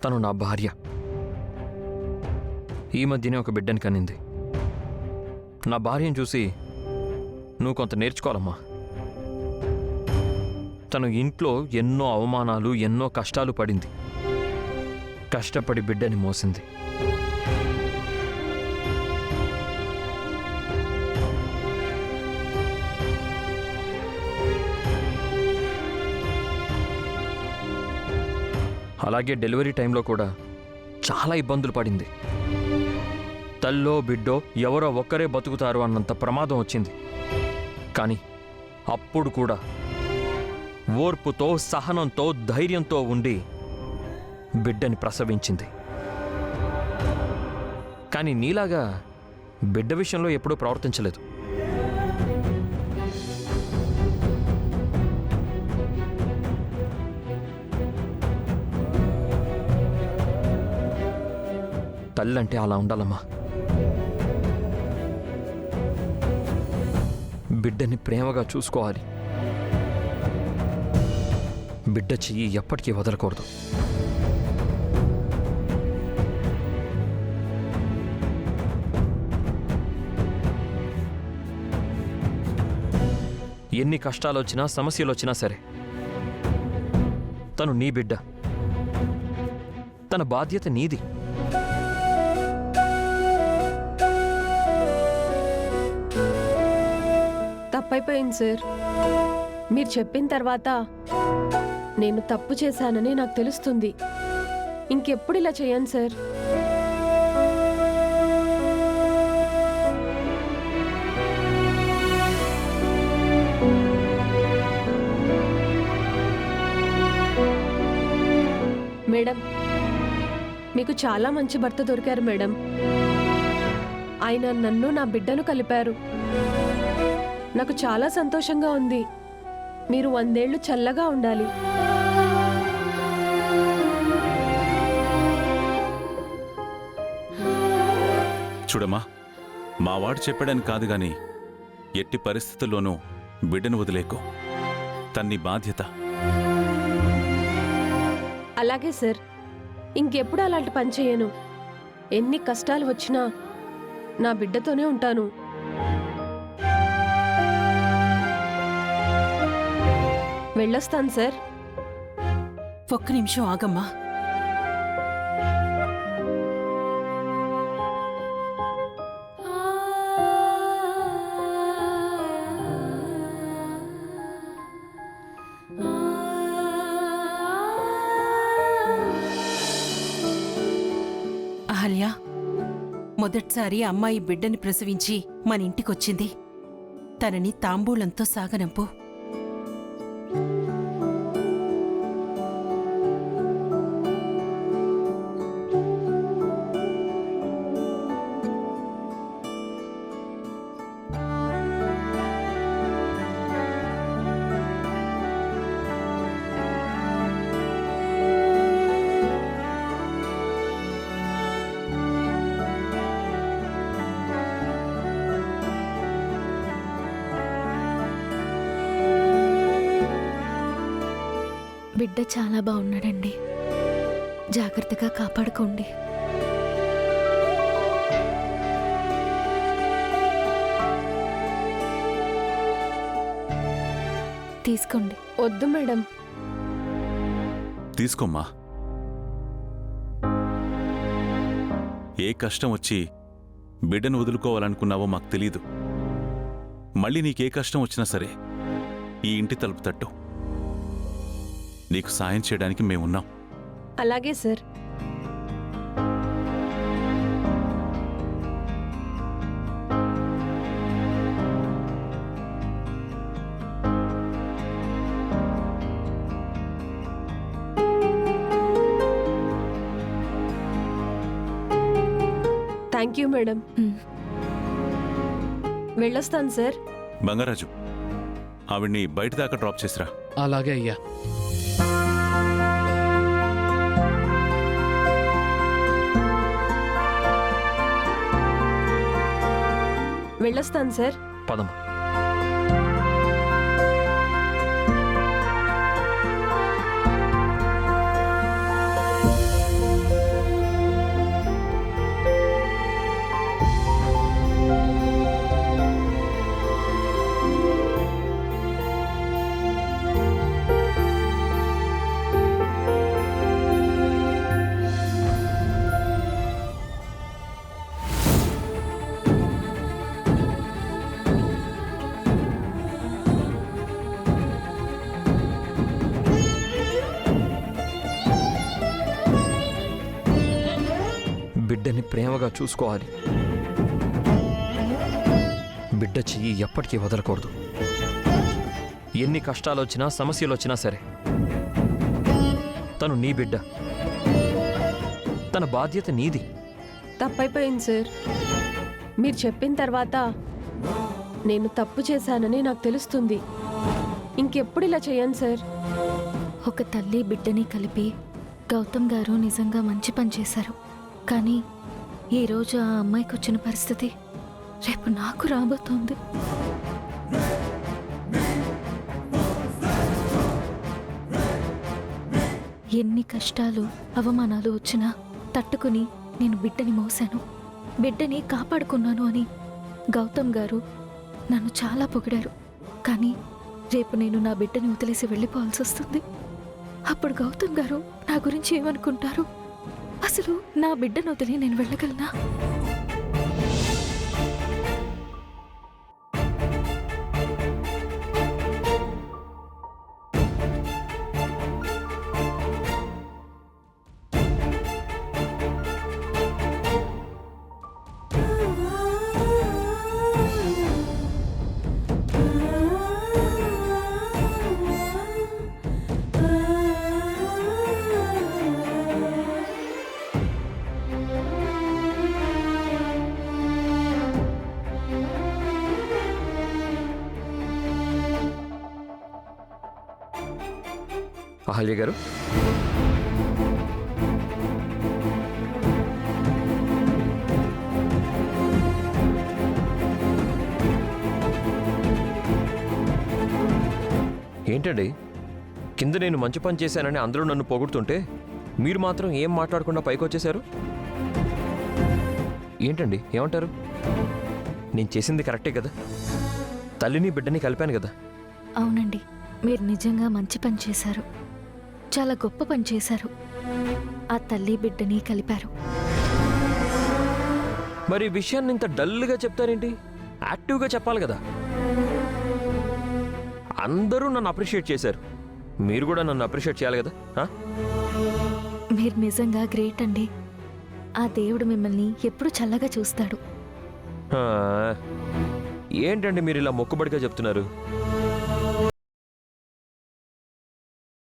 తను నా భార్య. ఈ మధ్యనే ఒక బిడ్డని కనింది. నా భార్యను చూసి నువ్వు కొంత నేర్చుకోవాలమ్మా. తను ఇంట్లో ఎన్నో అవమానాలు, ఎన్నో కష్టాలు పడింది. కష్టపడి బిడ్డని మోసింది. అలాగే డెలివరీ టైంలో కూడా చాలా ఇబ్బందులు పడింది. తల్లో బిడ్డో ఎవరో ఒక్కరే బతుకుతారు అన్నంత ప్రమాదం వచ్చింది. కానీ అప్పుడు కూడా ఓర్పుతో, సహనంతో, ధైర్యంతో ఉండి బిడ్డని ప్రసవించింది. కానీ నీలాగా బిడ్డ విషయంలో ఎప్పుడూ ప్రవర్తించలేదు. తల్లంటే అలా ఉండాలమ్మా. బిడ్డని ప్రేమగా చూసుకోవాలి. బిడ్డ చెయ్యి ఎప్పటికీ వదలకూడదు. ఎన్ని కష్టాలు వచ్చినా, సమస్యలు వచ్చినా సరే తను నీ బిడ్డ. తన బాధ్యత నీది. తప్పైపోయింది సార్. మీరు చెప్పిన తర్వాత నేను తప్పు చేశానని నాకు తెలుస్తుంది. ఇంకెప్పుడు ఇలా చేయను సార్. మేడం, మీకు చాలా మంచి భర్త దొరికారు మేడం. ఆయన నన్ను, నా బిడ్డను కలిపారు. నాకు చాలా సంతోషంగా ఉంది. మీరు 100 ఏళ్ళు చల్లగా ఉండాలి. చూడమ్మా, మావాడు చెప్పాడని కాదు గాని ఎట్టి పరిస్థితుల్లోనూ బిడ్డను వదిలేకు. తన్ని బాధ్యత. అలాగే సార్. ఇంకెప్పుడు అలాంటి పని చేయను. ఎన్ని కష్టాలు వచ్చినా నా బిడ్డతోనే ఉంటాను. వెళ్ళొస్తాను సార్. ఒక్క నిమిషం ఆగమ్మా. అహల్య, మొదటిసారి అమ్మాయి బిడ్డని ప్రసవించి మన ఇంటికొచ్చింది. తనని తాంబూలంతో సాగనంపు. బిడ్డ చాలా బాగున్నాడండి. జాగ్రత్తగా కాపాడుకోండి. తీసుకోండి. వద్దు మేడం. తీసుకోమ్మా. ఏ కష్టం వచ్చి బిడ్డను వదులుకోవాలనుకున్నావో మాకు తెలీదు. మళ్ళీ నీకే కష్టం వచ్చినా సరే ఈ ఇంటి తలుపు తట్టు. నీకు సాయం చేయడానికి మేమున్నాం. అలాగే సార్. Thank you madam. వెళ్ళొస్తాను సార్. బంగారాజు, ఆవిడ్ని బయట దాకా డ్రాప్ చేసిరా. అలాగే అయ్యా. వెళ్ళొస్తాను సార్. పదమ్మా. బిడ్డని ప్రేమగా చూసుకోవాలి. బిడ్డ చెయ్యి ఎప్పటికీ వదలకూడదు. ఎన్ని కష్టాలు వచ్చినా సమస్యలు వచ్చినా సరే తను నీ బిడ్డ, తన బాధ్యత నీది. తప్పైపోయింది సార్. మీరు చెప్పిన తర్వాత నేను తప్పు చేశానని నాకు తెలుస్తుంది. ఇంకెప్పుడు ఇలా చేయను సార్. ఒక తల్లి బిడ్డని కలిపి గౌతమ్ గారు నిజంగా మంచి పని చేశారు. కానీ ఈరోజు ఆ అమ్మాయికి వచ్చిన పరిస్థితి రేపు నాకు రాబోతోంది. ఎన్ని కష్టాలు అవమానాలు వచ్చినా తట్టుకుని నేను బిడ్డని మోసాను, బిడ్డని కాపాడుకున్నాను అని గౌతమ్ గారు నన్ను చాలా పొగిడారు. కానీ రేపు నేను నా బిడ్డని వదిలేసి వెళ్ళిపోవాల్సి వస్తుంది. అప్పుడు గౌతమ్ గారు నా గురించి ఏమనుకుంటారు? అసలు నా బిడ్డను వదిలి నేను వెళ్ళగలనా? అహల్య గారు, ఏంటండి కింద నేను మంచి పని చేశానని అందరూ నన్ను పొగుడుతుంటే మీరు మాత్రం ఏం మాట్లాడకుండా పైకి వచ్చేశారు? ఏంటండి ఏమంటారు? నేను చేసింది కరెక్టే కదా? తల్లిని బిడ్డని కలిపాను కదా? అవునండి, మీరు నిజంగా మంచి పని చేశారు. చాలా గొప్ప పని చేశారు. ఆ తల్లి బిడ్డని కలిపారు. మరి ఈ విషయాన్ని ఇంత డల్గా చెప్తారేంటి? యాక్టివ్గా చెప్పాలి కదా. అందరూ నన్ను అప్రిషియేట్ చేశారు, మీరు కూడా నన్ను అప్రిషియేట్ చేయాలి కదా. మీరు నిజంగా గ్రేట్ అండి. ఆ దేవుడు మిమ్మల్ని ఎప్పుడూ చల్లగా చూస్తాడు. ఏంటండి మీరు ఇలా మొక్కుబడిగా చెప్తున్నారు?